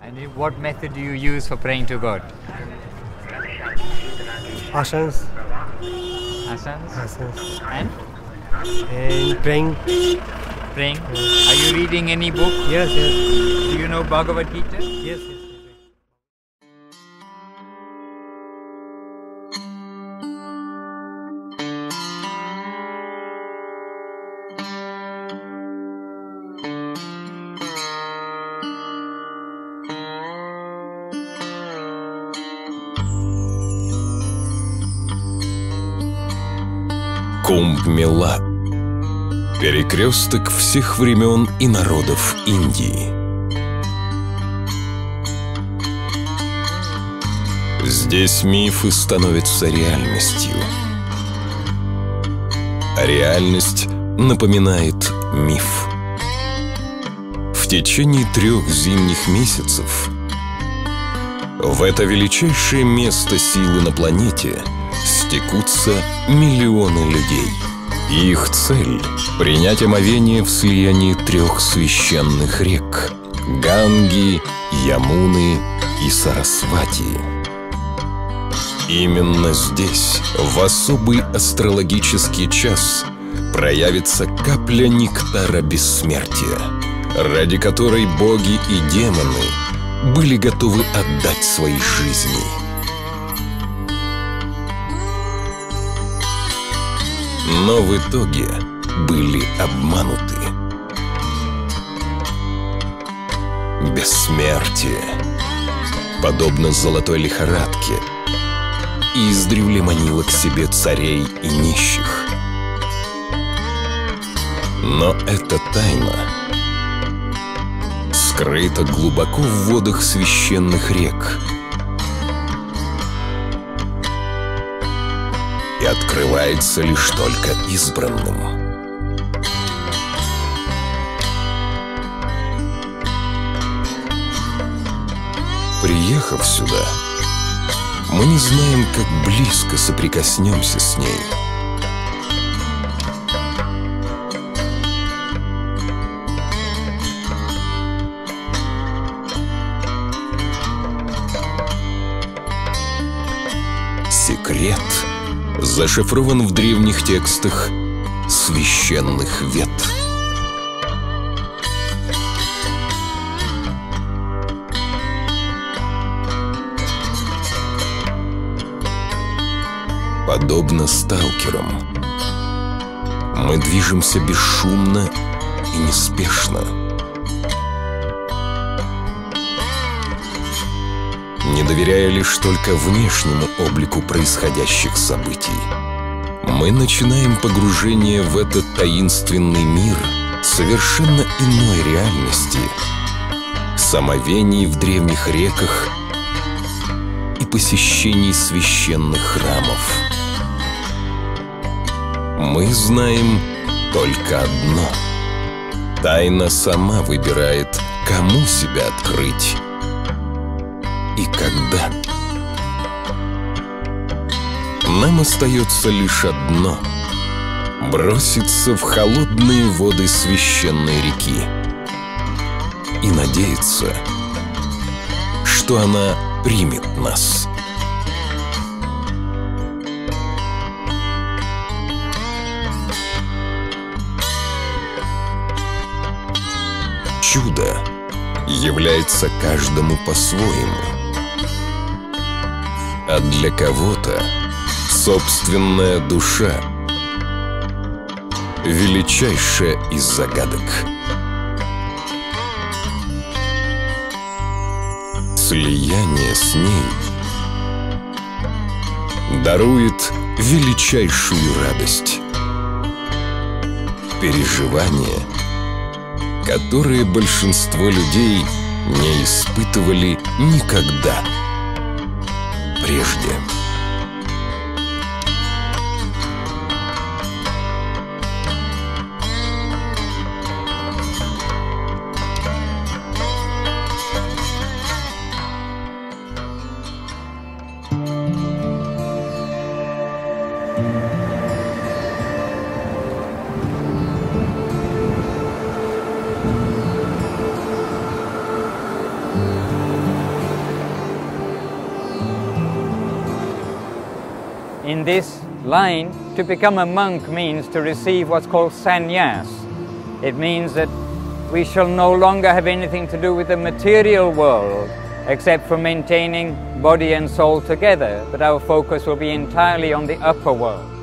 And what method do you use for praying to God? Asanas. Asanas? And? And praying. Praying? Are you reading any book? Yes, yes. Do you know Bhagavad Gita? Yes, yes. Кумб-Мела – перекресток всех времен и народов Индии. Здесь мифы становятся реальностью, а реальность напоминает миф. В течение 3 зимних месяцев в это величайшее место силы на планете стекутся миллионы людей. И их цель – принять омовение в слиянии 3 священных рек – Ганги, Ямуны и Сарасвати. Именно здесь, в особый астрологический час, проявится капля нектара бессмертия, ради которой боги и демоны были готовы отдать свои жизни. Но в итоге были обмануты. Бессмертие, подобно золотой лихорадке, издревле манило к себе царей и нищих. Но эта тайна скрыта глубоко в водах священных рек и открывается лишь только избранным. Приехав сюда, мы не знаем, как близко соприкоснемся с ней. Секрет зашифрован в древних текстах священных вед. Подобно сталкерам, мы движемся бесшумно и неспешно. Не доверяя лишь только внешнему облику происходящих событий, мы начинаем погружение в этот таинственный мир совершенно иной реальности, омовений в древних реках и посещений священных храмов. Мы знаем только одно: тайна сама выбирает, кому себя открыть и когда. Нам остается лишь одно — броситься в холодные воды священной реки и надеяться, что она примет нас. Чудо является каждому по-своему. А для кого-то собственная душа — величайшая из загадок. Слияние с ней дарует величайшую радость. Переживание, которые большинство людей не испытывали никогда прежде. in this line, to become a monk means to receive what's called sannyas. It means that we shall no longer have anything to do with the material world except for maintaining body and soul together, but our focus will be entirely on the upper world.